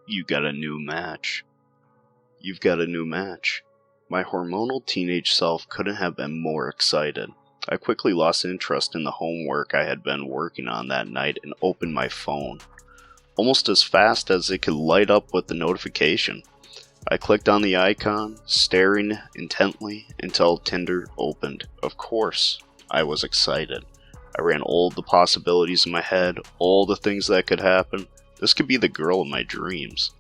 You got a new match. You've got a new match. My hormonal teenage self couldn't have been more excited. I quickly lost interest in the homework I had been working on that night and opened my phone. Almost as fast as it could light up with the notification. I clicked on the icon, staring intently until Tinder opened. Of course, I was excited. I ran all the possibilities in my head, all the things that could happen. This could be the girl of my dreams.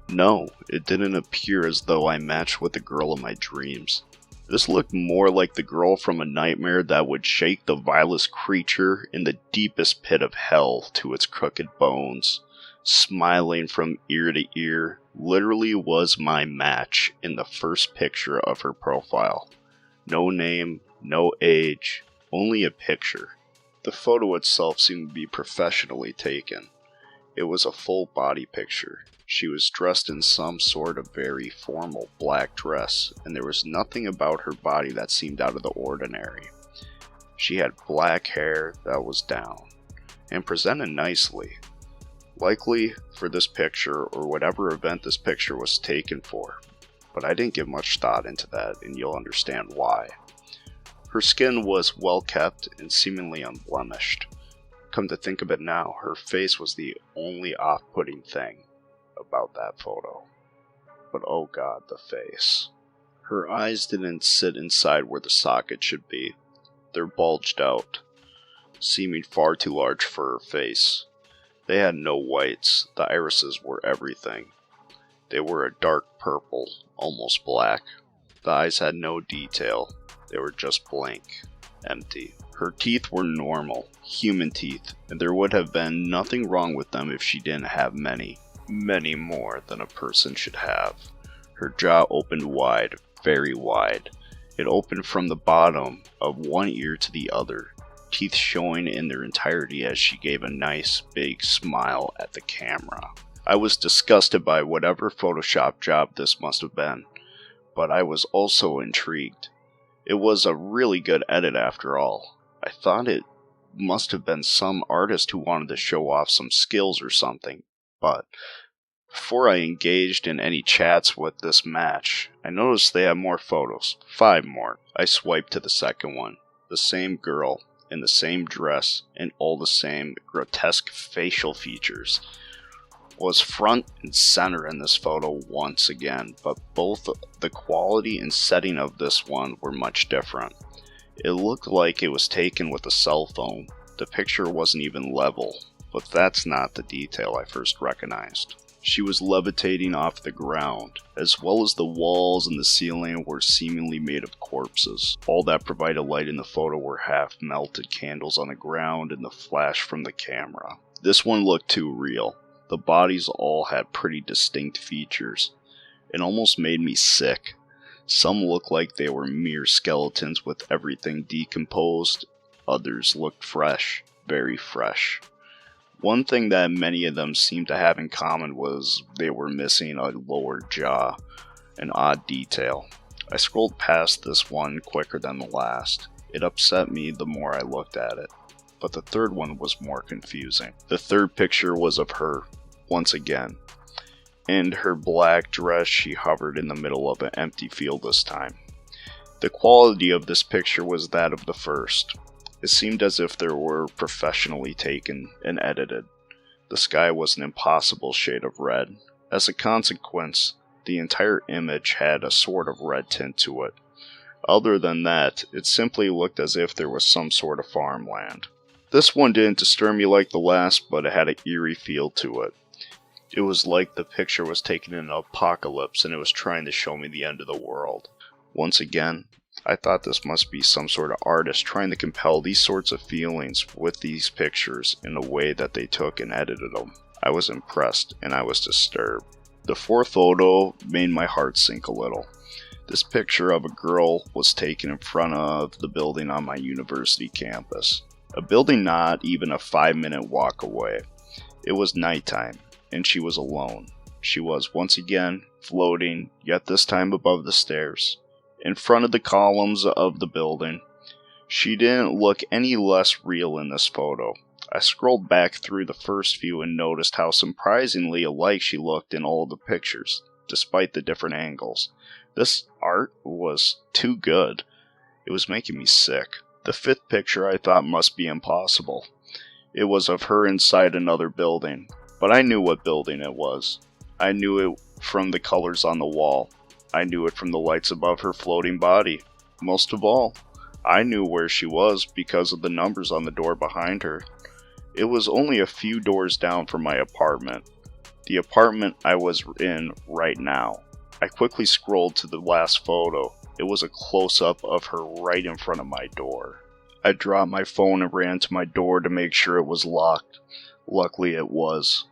No, it didn't appear as though I matched with the girl of my dreams. This looked more like the girl from a nightmare that would shake the vilest creature in the deepest pit of hell to its crooked bones. Smiling from ear to ear, literally was my match in the first picture of her profile. No name, no age, only a picture. The photo itself seemed to be professionally taken. It was a full body picture. She was dressed in some sort of very formal black dress, and there was nothing about her body that seemed out of the ordinary. She had black hair that was down, and presented nicely. Likely for this picture or whatever event this picture was taken for, but I didn't give much thought into that, and you'll understand why. Her skin was well kept and seemingly unblemished. Come to think of it now, her face was the only off-putting thing about that photo. But oh god, the face. Her eyes didn't sit inside where the socket should be. They're bulged out, seeming far too large for her face. They had no whites, the irises were everything. They were a dark purple, almost black. The eyes had no detail, they were just blank, empty. Her teeth were normal, human teeth, and there would have been nothing wrong with them if she didn't have many more than a person should have. Her jaw opened wide, very wide. It opened from the bottom of one ear to the other, teeth showing in their entirety as she gave a nice, big smile at the camera. I was disgusted by whatever Photoshop job this must have been, but I was also intrigued. It was a really good edit after all. I thought it must have been some artist who wanted to show off some skills or something, but before I engaged in any chats with this match, I noticed they had more photos, 5 more. I swiped to the second one, the same girl, in the same dress, and all the same grotesque facial features. Was front and center in this photo once again, but both the quality and setting of this one were much different. It looked like it was taken with a cell phone. The picture wasn't even level, but that's not the detail I first recognized. She was levitating off the ground, as well as the walls and the ceiling were seemingly made of corpses. All that provided light in the photo were half-melted candles on the ground and the flash from the camera. This one looked too real. The bodies all had pretty distinct features. It almost made me sick. Some looked like they were mere skeletons with everything decomposed. Others looked fresh, very fresh. One thing that many of them seemed to have in common was they were missing a lower jaw, an odd detail. I scrolled past this one quicker than the last. It upset me the more I looked at it, but the third one was more confusing. The third picture was of her, once again. In her black dress, she hovered in the middle of an empty field this time. The quality of this picture was that of the first. It seemed as if they were professionally taken and edited. The sky was an impossible shade of red. As a consequence, the entire image had a sort of red tint to it. Other than that, it simply looked as if there was some sort of farmland. This one didn't disturb me like the last, but it had an eerie feel to it. It was like the picture was taken in an apocalypse and it was trying to show me the end of the world. Once again, I thought this must be some sort of artist trying to compel these sorts of feelings with these pictures in the way that they took and edited them. I was impressed and I was disturbed. The fourth photo made my heart sink a little. This picture of a girl was taken in front of the building on my university campus. A building not even a 5-minute walk away. It was nighttime, and she was alone. She was once again floating, yet this time above the stairs, in front of the columns of the building. She didn't look any less real in this photo. I scrolled back through the first few and noticed how surprisingly alike she looked in all the pictures, despite the different angles. This art was too good. It was making me sick. The fifth picture I thought must be impossible. It was of her inside another building, but I knew what building it was. I knew it from the colors on the wall. I knew it from the lights above her floating body. Most of all, I knew where she was because of the numbers on the door behind her. It was only a few doors down from my apartment. The apartment I was in right now. I quickly scrolled to the last photo. It was a close-up of her right in front of my door. I dropped my phone and ran to my door to make sure it was locked. Luckily it was.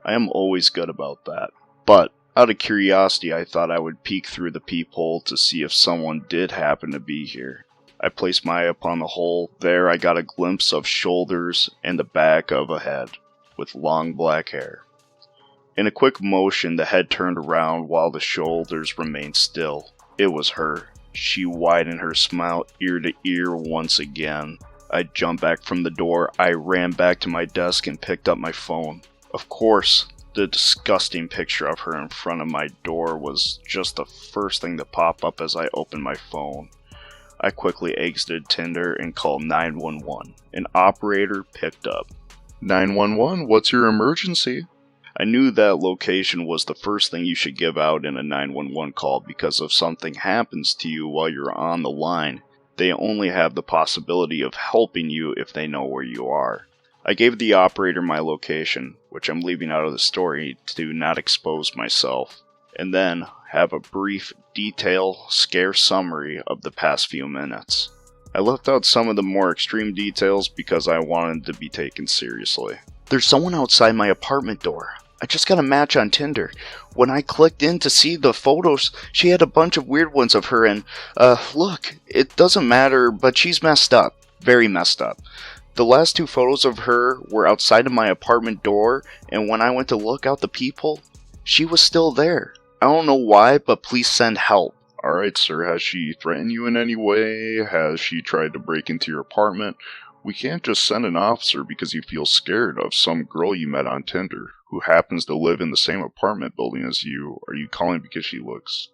I am always good about that. But, out of curiosity, I thought I would peek through the peephole to see if someone did happen to be here. I placed my eye upon the hole. There I got a glimpse of shoulders and the back of a head, with long black hair. In a quick motion, the head turned around while the shoulders remained still. It was her. She widened her smile ear to ear once again. I jumped back from the door. I ran back to my desk and picked up my phone. Of course, the disgusting picture of her in front of my door was just the first thing to pop up as I opened my phone. I quickly exited Tinder and called 911. An operator picked up. 911, what's your emergency? I knew that location was the first thing you should give out in a 911 call because if something happens to you while you're on the line, they only have the possibility of helping you if they know where you are. I gave the operator my location, which I'm leaving out of the story to not expose myself, and then have a brief, scarce summary of the past few minutes. I left out some of the more extreme details because I wanted to be taken seriously. There's someone outside my apartment door. I just got a match on Tinder. When I clicked in to see the photos, she had a bunch of weird ones of her and, look, it doesn't matter, but she's messed up. Very messed up. The last two photos of her were outside of my apartment door, and when I went to look out the peephole, she was still there. I don't know why, but please send help. Alright, sir, has she threatened you in any way? Has she tried to break into your apartment? We can't just send an officer because you feel scared of some girl you met on Tinder who happens to live in the same apartment building as you. Are you calling because she looks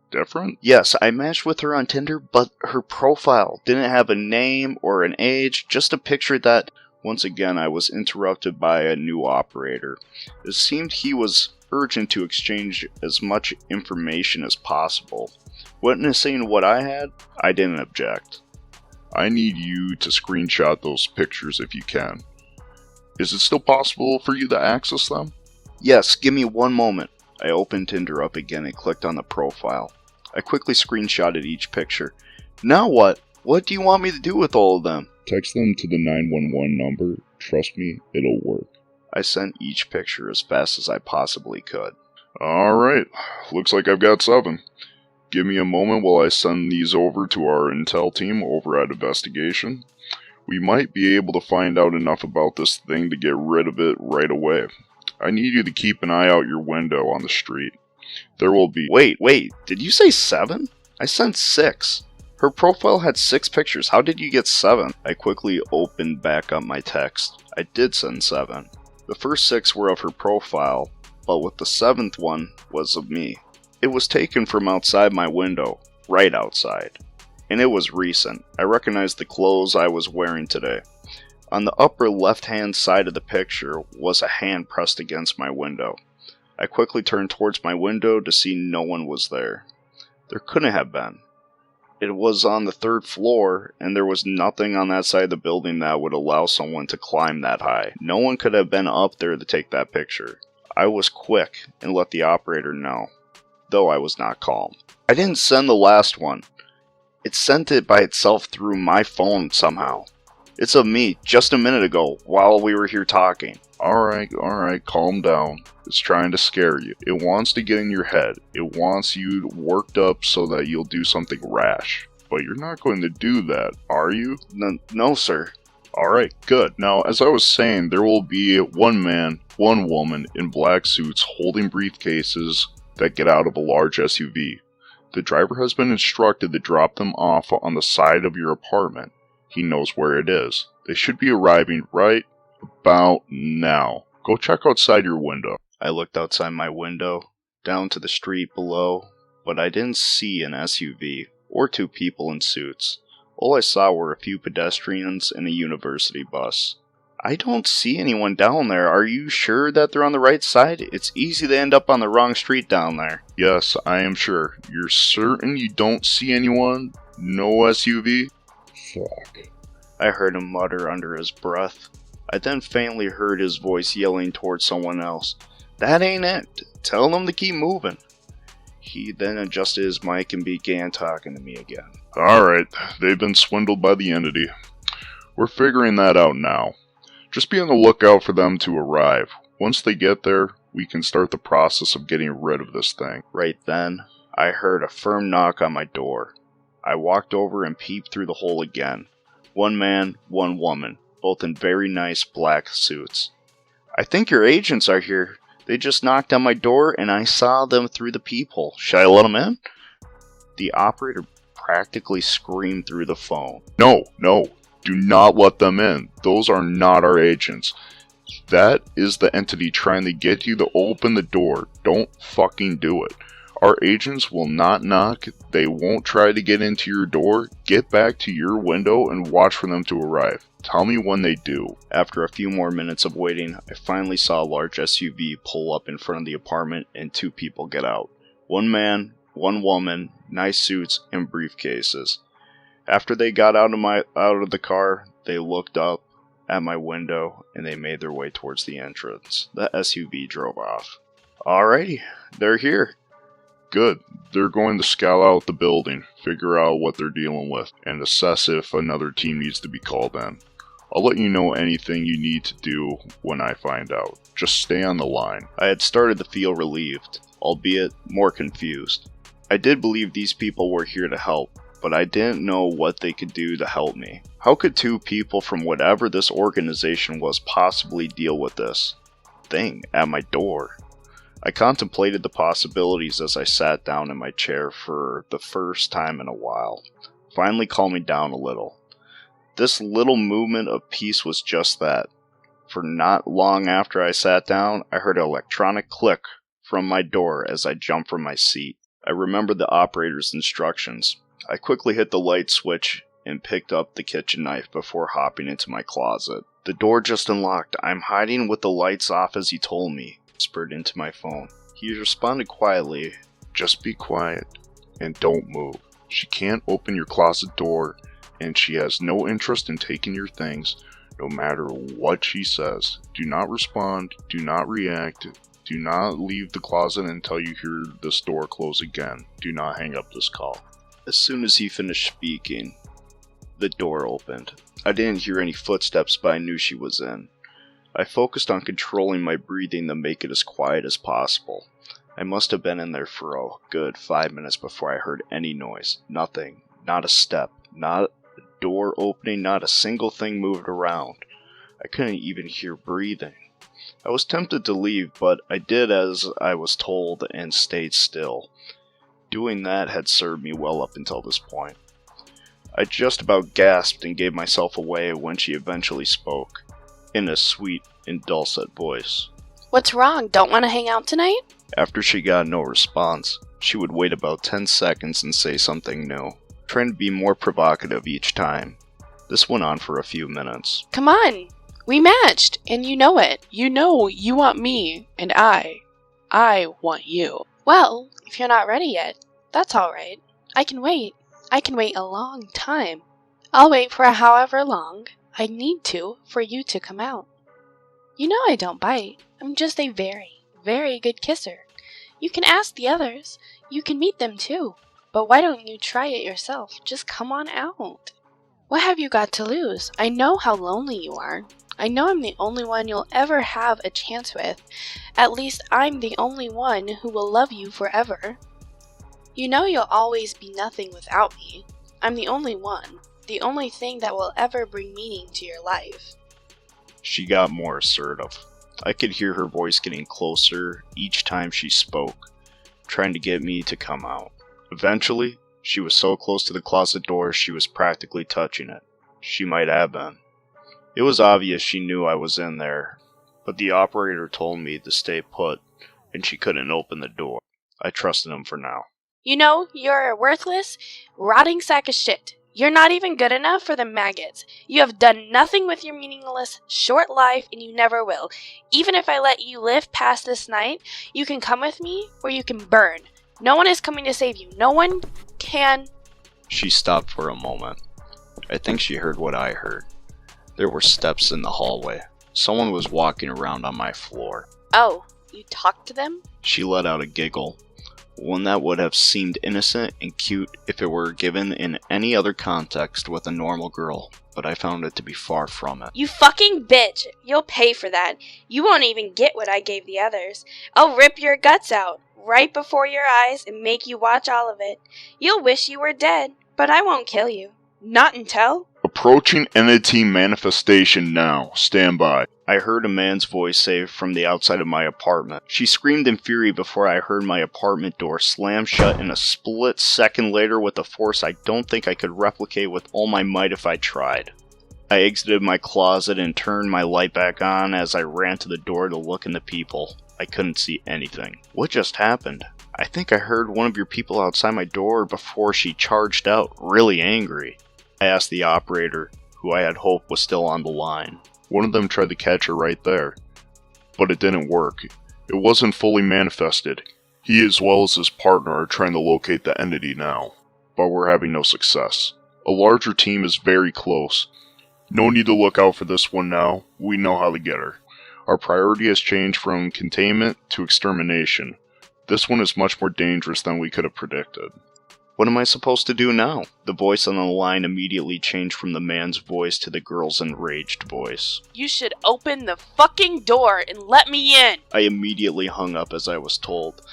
different? Yes, I matched with her on Tinder, but her profile didn't have a name or an age, just a picture that... Once again, I was interrupted by a new operator. It seemed he was urgent to exchange as much information as possible. Witnessing what I had, I didn't object. I need you to screenshot those pictures if you can. Is it still possible for you to access them? Yes, give me one moment. I opened Tinder up again and clicked on the profile. I quickly screenshotted each picture. Now what? What do you want me to do with all of them? Text them to the 911 number. Trust me, it'll work. I sent each picture as fast as I possibly could. Alright, looks like I've got 7. Give me a moment while I send these over to our intel team over at Investigation. We might be able to find out enough about this thing to get rid of it right away. I need you to keep an eye out your window on the street. There will be... Wait, did you say 7? I sent 6. Her profile had 6 pictures. How did you get 7? I quickly opened back up my text. I did send 7. The first 6 were of her profile, but with the 7th one was of me. It was taken from outside my window, right outside. And it was recent. I recognized the clothes I was wearing today. On the upper left-hand side of the picture was a hand pressed against my window. I quickly turned towards my window to see no one was there. There couldn't have been. It was on the 3rd floor, and there was nothing on that side of the building that would allow someone to climb that high. No one could have been up there to take that picture. I was quick and let the operator know, though I was not calm. I didn't send the last one. It sent it by itself through my phone somehow. It's of me, just a minute ago, while we were here talking. Alright, calm down. It's trying to scare you. It wants to get in your head. It wants you worked up so that you'll do something rash. But you're not going to do that, are you? No, sir. Alright, good. Now, as I was saying, there will be one man, one woman in black suits holding briefcases that get out of a large SUV. The driver has been instructed to drop them off on the side of your apartment. He knows where it is. They should be arriving right About now. Go check outside your window. I looked outside my window, down to the street below, but I didn't see an SUV or two people in suits. All I saw were a few pedestrians and a university bus. I don't see anyone down there. Are you sure that they're on the right side? It's easy to end up on the wrong street down there. Yes, I am sure. You're certain you don't see anyone? No SUV? Fuck. I heard him mutter under his breath. I then faintly heard his voice yelling towards someone else. That ain't it. Tell them to keep moving. He then adjusted his mic and began talking to me again. Alright, they've been swindled by the entity. We're figuring that out now. Just be on the lookout for them to arrive. Once they get there, we can start the process of getting rid of this thing. Right then, I heard a firm knock on my door. I walked over and peeped through the hole again. One man, one woman, both in very nice black suits. I think your agents are here. They just knocked on my door and I saw them through the peephole. Should I let them in? The operator practically screamed through the phone. No, do not let them in. Those are not our agents. That is the entity trying to get you to open the door. Don't fucking do it. Our agents will not knock. They won't try to get into your door. Get back to your window and watch for them to arrive. Tell me when they do. After a few more minutes of waiting, I finally saw a large SUV pull up in front of the apartment and two people get out. One man, one woman, nice suits, and briefcases. After they got out of the car, they looked up at my window and they made their way towards the entrance. The SUV drove off. Alrighty, they're here. Good. They're going to scout out the building, figure out what they're dealing with, and assess if another team needs to be called in. I'll let you know anything you need to do when I find out. Just stay on the line. I had started to feel relieved, albeit more confused. I did believe these people were here to help, but I didn't know what they could do to help me. How could two people from whatever this organization was possibly deal with this thing at my door? I contemplated the possibilities as I sat down in my chair for the first time in a while. Finally calmed me down a little. This little movement of peace was just that. For not long after I sat down, I heard an electronic click from my door as I jumped from my seat. I remembered the operator's instructions. I quickly hit the light switch and picked up the kitchen knife before hopping into my closet. The door just unlocked. I'm hiding with the lights off as he told me. Whispered into my phone. He responded quietly. Just be quiet and don't move. She can't open your closet door and she has no interest in taking your things no matter what she says. Do not respond. Do not react. Do not leave the closet until you hear this door close again. Do not hang up this call. As soon as he finished speaking, the door opened. I didn't hear any footsteps, but I knew she was in. I focused on controlling my breathing to make it as quiet as possible. I must have been in there for a good 5 minutes before I heard any noise. Nothing. Not a step. Not a door opening. Not a single thing moved around. I couldn't even hear breathing. I was tempted to leave, but I did as I was told and stayed still. Doing that had served me well up until this point. I just about gasped and gave myself away when she eventually spoke. In a sweet and dulcet voice. What's wrong? Don't want to hang out tonight? After she got no response, she would wait about 10 seconds and say something new, trying to be more provocative each time. This went on for a few minutes. Come on! We matched, and you know it. You know you want me, and I want you. Well, if you're not ready yet, that's alright. I can wait. I can wait a long time. I'll wait for however long I need to for you to come out. You know I don't bite. I'm just a very, very good kisser. You can ask the others. You can meet them too. But why don't you try it yourself? Just come on out. What have you got to lose? I know how lonely you are. I know I'm the only one you'll ever have a chance with. At least I'm the only one who will love you forever. You know you'll always be nothing without me. I'm the only one. The only thing that will ever bring meaning to your life. She got more assertive. I could hear her voice getting closer each time she spoke, trying to get me to come out. Eventually, she was so close to the closet door she was practically touching it. She might have been. It was obvious she knew I was in there, but the operator told me to stay put, and she couldn't open the door. I trusted him for now. You know, you're a worthless, rotting sack of shit. You're not even good enough for the maggots. You have done nothing with your meaningless, short life, and you never will. Even if I let you live past this night, you can come with me, or you can burn. No one is coming to save you. No one can... She stopped for a moment. I think she heard what I heard. There were steps in the hallway. Someone was walking around on my floor. Oh, you talked to them? She let out a giggle. One that would have seemed innocent and cute if it were given in any other context with a normal girl, but I found it to be far from it. You fucking bitch! You'll pay for that. You won't even get what I gave the others. I'll rip your guts out, right before your eyes, and make you watch all of it. You'll wish you were dead, but I won't kill you. Not until... Approaching entity manifestation now. Stand by. I heard a man's voice say from the outside of my apartment. She screamed in fury before I heard my apartment door slam shut, and a split second later with a force I don't think I could replicate with all my might if I tried. I exited my closet and turned my light back on as I ran to the door to look in the people. I couldn't see anything. What just happened? I think I heard one of your people outside my door before she charged out, really angry. I asked the operator, who I had hoped was still on the line. One of them tried to catch her right there, but it didn't work. It wasn't fully manifested. He as well as his partner are trying to locate the entity now, but we're having no success. A larger team is very close. No need to look out for this one now. We know how to get her. Our priority has changed from containment to extermination. This one is much more dangerous than we could have predicted. What am I supposed to do now? The voice on the line immediately changed from the man's voice to the girl's enraged voice. You should open the fucking door and let me in! I immediately hung up as I was told.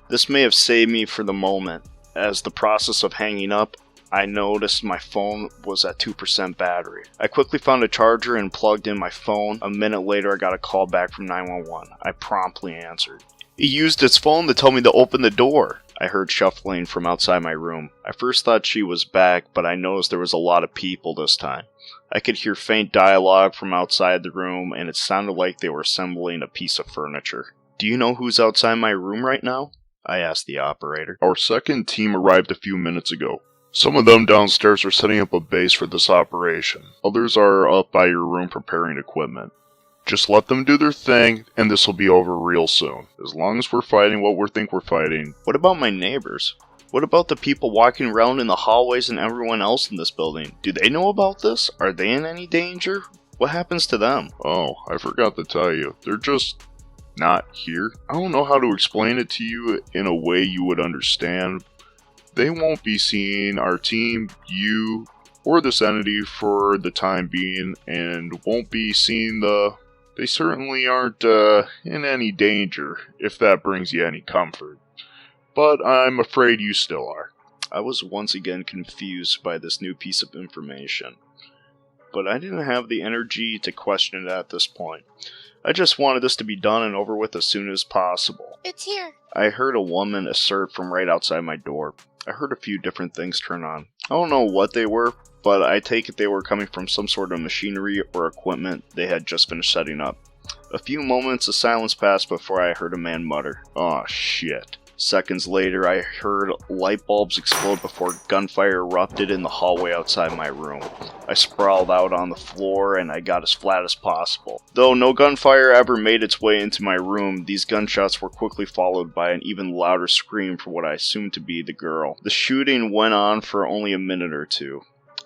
This may have saved me for the moment. As the process of hanging up, I noticed my phone was at 2% battery. I quickly found a charger and plugged in my phone. A minute later, I got a call back from 911. I promptly answered. He used his phone to tell me to open the door. I heard shuffling from outside my room. I first thought she was back, but I noticed there was a lot of people this time. I could hear faint dialogue from outside the room, and it sounded like they were assembling a piece of furniture. Do you know who's outside my room right now? I asked the operator. Our second team arrived a few minutes ago. Some of them downstairs are setting up a base for this operation. Others are up by your room preparing equipment. Just let them do their thing, and this will be over real soon. As long as we're fighting what we think we're fighting. What about my neighbors? What about the people walking around in the hallways and everyone else in this building? Do they know about this? Are they in any danger? What happens to them? Oh, I forgot to tell you. They're just not here. I don't know how to explain it to you in a way you would understand. They won't be seeing our team, you, or this entity for the time being, and won't be seeing the... They certainly aren't in any danger, if that brings you any comfort. But I'm afraid you still are. I was once again confused by this new piece of information. But I didn't have the energy to question it at this point. I just wanted this to be done and over with as soon as possible. It's here. I heard a woman assert from right outside my door. I heard a few different things turn on. I don't know what they were, but I take it they were coming from some sort of machinery or equipment they had just finished setting up. A few moments of silence passed before I heard a man mutter, "Aw, shit." Seconds later, I heard light bulbs explode before gunfire erupted in the hallway outside my room. I sprawled out on the floor and I got as flat as possible. Though no gunfire ever made its way into my room, these gunshots were quickly followed by an even louder scream for what I assumed to be the girl. The shooting went on for only a minute or two,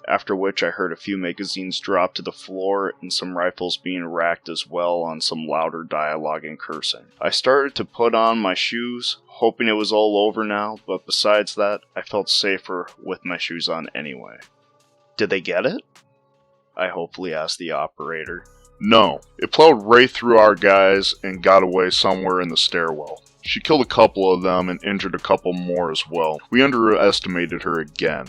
after which I heard a few magazines drop to the floor and some rifles being racked as well on some louder dialogue and cursing. I started to put on my shoes, hoping it was all over now, but besides that, I felt safer with my shoes on anyway. Did they get it? I hopefully asked the operator. No, it plowed right through our guys and got away somewhere in the stairwell. She killed a couple of them and injured a couple more as well. We underestimated her again.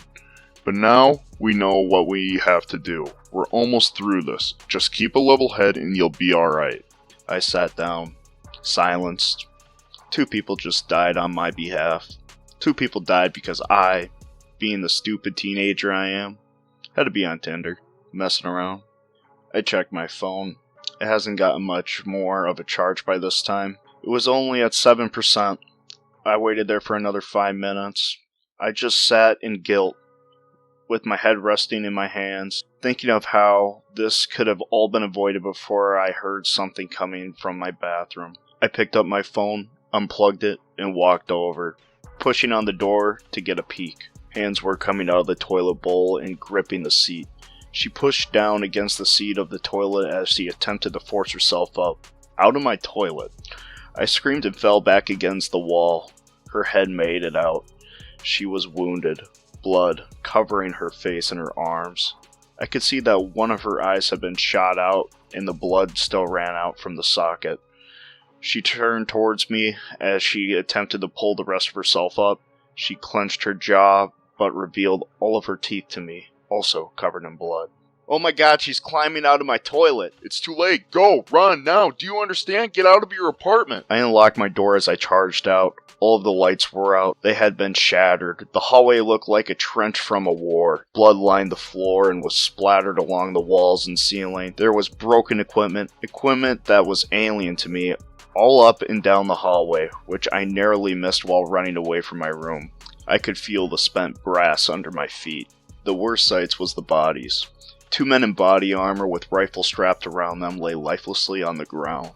But now, we know what we have to do. We're almost through this. Just keep a level head and you'll be alright. I sat down, silenced. 2 people just died on my behalf. 2 people died because I, being the stupid teenager I am, had to be on Tinder, messing around. I checked my phone. It hasn't gotten much more of a charge by this time. It was only at 7%. I waited there for another 5 minutes. I just sat in guilt, with my head resting in my hands, thinking of how this could have all been avoided before I heard something coming from my bathroom. I picked up my phone, unplugged it, and walked over, pushing on the door to get a peek. Hands were coming out of the toilet bowl and gripping the seat. She pushed down against the seat of the toilet as she attempted to force herself up, out of my toilet. I screamed and fell back against the wall. Her head made it out. She was wounded, blood covering her face and her arms. I could see that one of her eyes had been shot out and the blood still ran out from the socket. She turned towards me as she attempted to pull the rest of herself up. She clenched her jaw but revealed all of her teeth to me, also covered in blood. Oh my god, she's climbing out of my toilet! It's too late. Go! Run now! Do you understand? Get out of your apartment! I unlocked my door as I charged out. All of the lights were out. They had been shattered. The hallway looked like a trench from a war. Blood lined the floor and was splattered along the walls and ceiling. There was broken equipment that was alien to me, all up and down the hallway, which I narrowly missed while running away from my room. I could feel the spent brass under my feet. The worst sights was the bodies. 2 men in body armor with rifles strapped around them lay lifelessly on the ground.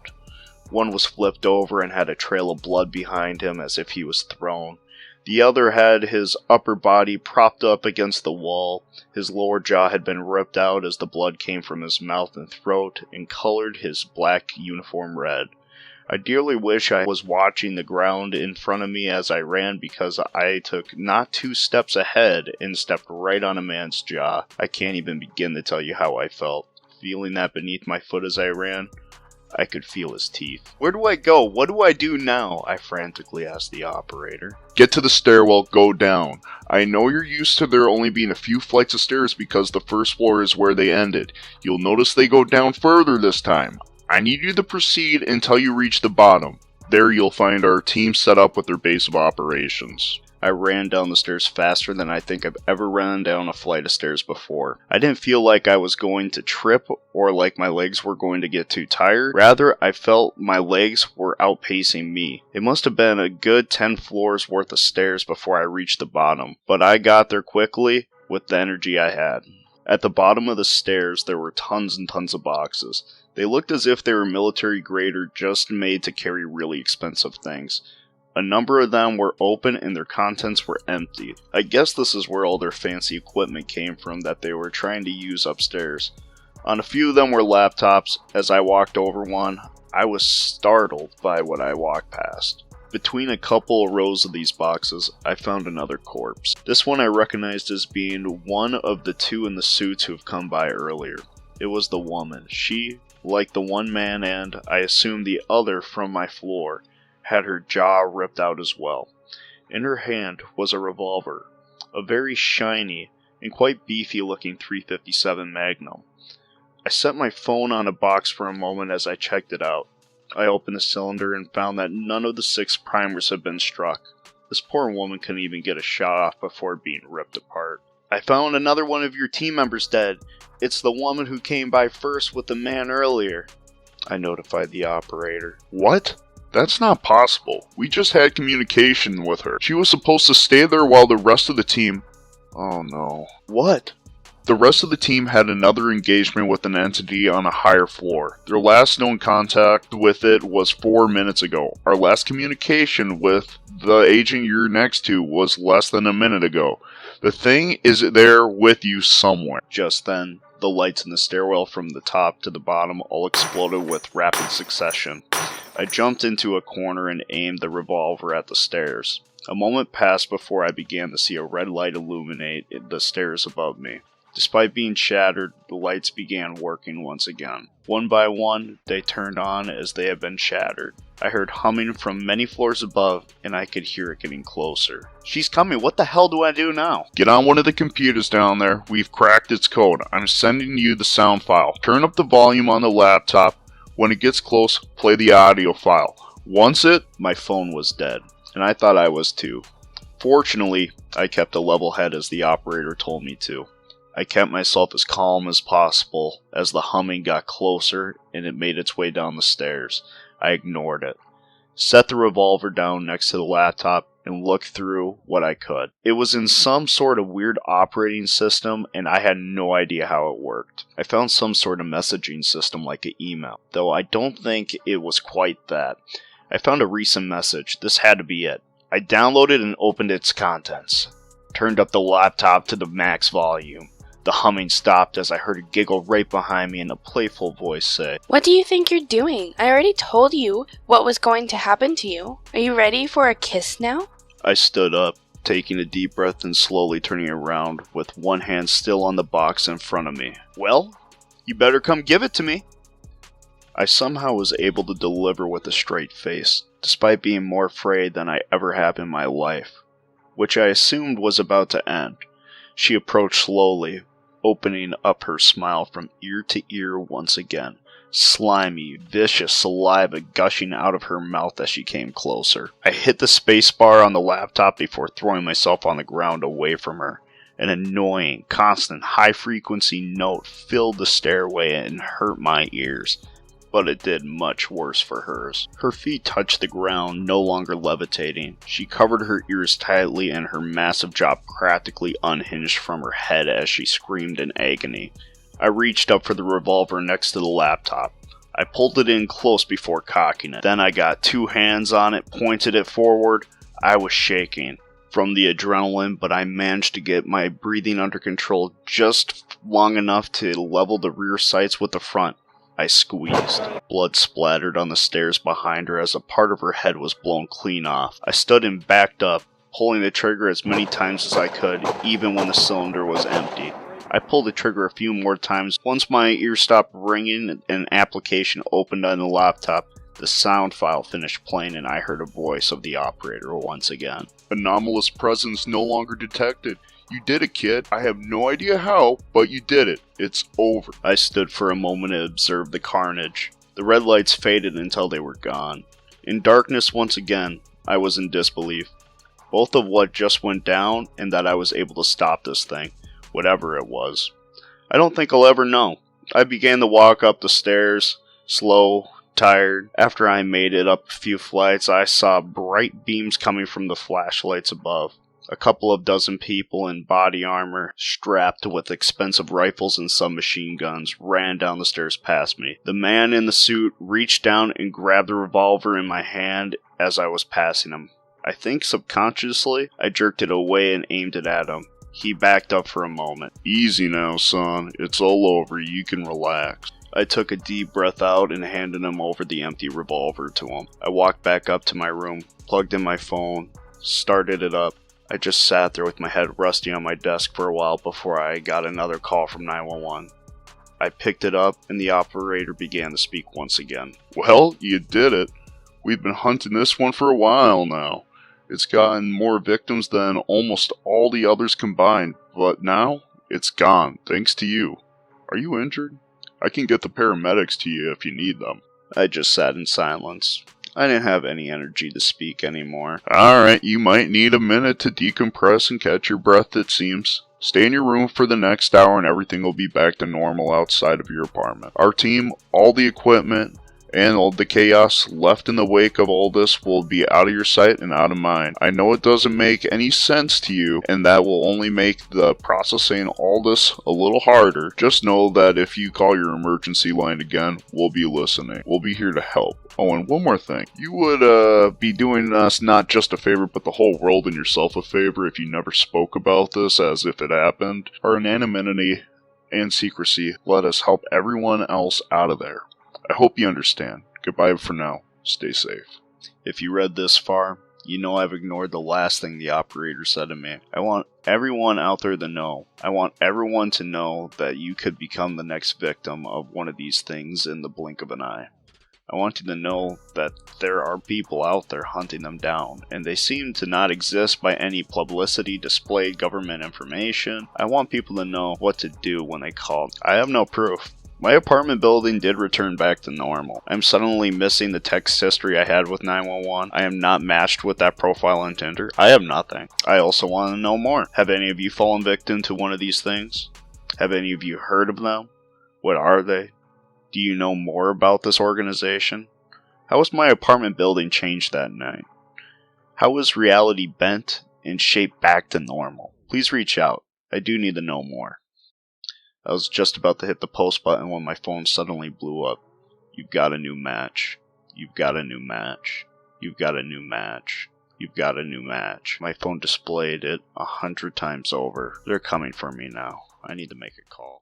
One was flipped over and had a trail of blood behind him as if he was thrown. The other had his upper body propped up against the wall. His lower jaw had been ripped out as the blood came from his mouth and throat and colored his black uniform red. I dearly wish I was watching the ground in front of me as I ran, because I took not 2 steps ahead and stepped right on a man's jaw. I can't even begin to tell you how I felt. Feeling that beneath my foot as I ran, I could feel his teeth. Where do I go? What do I do now? I frantically asked the operator. Get to the stairwell, go down. I know you're used to there only being a few flights of stairs because the first floor is where they ended. You'll notice they go down further this time. I need you to proceed until you reach the bottom. There you'll find our team set up with their base of operations. I ran down the stairs faster than I think I've ever run down a flight of stairs before. I didn't feel like I was going to trip or like my legs were going to get too tired. Rather, I felt my legs were outpacing me. It must have been a good 10 floors worth of stairs before I reached the bottom, but I got there quickly with the energy I had. At the bottom of the stairs, there were tons and tons of boxes. They looked as if they were military grade or just made to carry really expensive things. A number of them were open and their contents were empty. I guess this is where all their fancy equipment came from that they were trying to use upstairs. On a few of them were laptops. As I walked over one, I was startled by what I walked past. Between a couple of rows of these boxes, I found another corpse. This one I recognized as being one of the 2 in the suits who have come by earlier. It was the woman. She, like the one man and, I assume, the other from my floor, had her jaw ripped out as well. In her hand was a revolver, a very shiny and quite beefy looking .357 Magnum. I set my phone on a box for a moment as I checked it out. I opened the cylinder and found that none of the 6 primers had been struck. This poor woman couldn't even get a shot off before being ripped apart. I found another one of your team members dead. It's the woman who came by first with the man earlier, I notified the operator. What? That's not possible. We just had communication with her. She was supposed to stay there while the rest of the team... Oh no. What? The rest of the team had another engagement with an entity on a higher floor. Their last known contact with it was 4 minutes ago. Our last communication with the agent you're next to was less than a minute ago. The thing is there with you somewhere. Just then, the lights in the stairwell from the top to the bottom all exploded with rapid succession. I jumped into a corner and aimed the revolver at the stairs. A moment passed before I began to see a red light illuminate the stairs above me. Despite being shattered, the lights began working once again. One by one, they turned on as they had been shattered. I heard humming from many floors above, and I could hear it getting closer. She's coming, what the hell do I do now? Get on one of the computers down there. We've cracked its code. I'm sending you the sound file. Turn up the volume on the laptop. When it gets close, play the audio file. Once it... My phone was dead, and I thought I was too. Fortunately, I kept a level head as the operator told me to. I kept myself as calm as possible as the humming got closer and it made its way down the stairs. I ignored it, set the revolver down next to the laptop, and looked through what I could. It was in some sort of weird operating system, and I had no idea how it worked. I found some sort of messaging system like an email, though I don't think it was quite that. I found a recent message. This had to be it. I downloaded and opened its contents. Turned up the laptop to the max volume. The humming stopped as I heard a giggle right behind me and a playful voice say, "What do you think you're doing? I already told you what was going to happen to you. Are you ready for a kiss now?" I stood up, taking a deep breath and slowly turning around with one hand still on the box in front of me. "Well, you better come give it to me." I somehow was able to deliver with a straight face, despite being more afraid than I ever have in my life, which I assumed was about to end. She approached slowly, opening up her smile from ear to ear once again, slimy, vicious saliva gushing out of her mouth as she came closer. I hit the spacebar on the laptop before throwing myself on the ground away from her. An annoying, constant, high-frequency note filled the stairway and hurt my ears, but it did much worse for hers. Her feet touched the ground, no longer levitating. She covered her ears tightly and her massive jaw practically unhinged from her head as she screamed in agony. I reached up for the revolver next to the laptop. I pulled it in close before cocking it. Then I got two hands on it, pointed it forward. I was shaking from the adrenaline, but I managed to get my breathing under control just long enough to level the rear sights with the front. I squeezed. Blood splattered on the stairs behind her as a part of her head was blown clean off. I stood and backed up, pulling the trigger as many times as I could, even when the cylinder was empty. I pulled the trigger a few more times. Once my ear stopped ringing and an application opened on the laptop, the sound file finished playing and I heard a voice of the operator once again. "Anomalous presence no longer detected. You did it, kid. I have no idea how, but you did it. It's over." I stood for a moment and observed the carnage. The red lights faded until they were gone. In darkness once again, I was in disbelief, both of what just went down and that I was able to stop this thing, whatever it was. I don't think I'll ever know. I began to walk up the stairs, slow, tired. After I made it up a few flights, I saw bright beams coming from the flashlights above. A couple of dozen people in body armor, strapped with expensive rifles and submachine guns, ran down the stairs past me. The man in the suit reached down and grabbed the revolver in my hand as I was passing him. I think subconsciously, I jerked it away and aimed it at him. He backed up for a moment. "Easy now, son. It's all over. You can relax." I took a deep breath out and handed him over the empty revolver to him. I walked back up to my room, plugged in my phone, started it up. I just sat there with my head resting on my desk for a while before I got another call from 911. I picked it up and the operator began to speak once again. "Well, you did it. We've been hunting this one for a while now. It's gotten more victims than almost all the others combined, but now it's gone, thanks to you. Are you injured? I can get the paramedics to you if you need them." I just sat in silence. I didn't have any energy to speak anymore. "Alright, you might need a minute to decompress and catch your breath, it seems. Stay in your room for the next hour and everything will be back to normal outside of your apartment. Our team, all the equipment, and all the chaos left in the wake of all this will be out of your sight and out of mind. I know it doesn't make any sense to you, and that will only make the processing all this a little harder. Just know that if you call your emergency line again, we'll be listening. We'll be here to help. Oh, and one more thing. You would be doing us not just a favor, but the whole world and yourself a favor if you never spoke about this as if it happened. Our anonymity and secrecy let us help everyone else out of there. I hope you understand. Goodbye for now. Stay safe." If you read this far, you know I've ignored the last thing the operator said to me. I want everyone out there to know. I want everyone to know that you could become the next victim of one of these things in the blink of an eye. I want you to know that there are people out there hunting them down, and they seem to not exist by any publicity, displayed government information. I want people to know what to do when they call. I have no proof. My apartment building did return back to normal. I'm suddenly missing the text history I had with 911. I am not matched with that profile on Tinder. I have nothing. I also want to know more. Have any of you fallen victim to one of these things? Have any of you heard of them? What are they? Do you know more about this organization? How was my apartment building changed that night? How was reality bent and shaped back to normal? Please reach out. I do need to know more. I was just about to hit the post button when my phone suddenly blew up. You've got a new match. You've got a new match. You've got a new match. You've got a new match. My phone displayed it 100 times over. They're coming for me now. I need to make a call.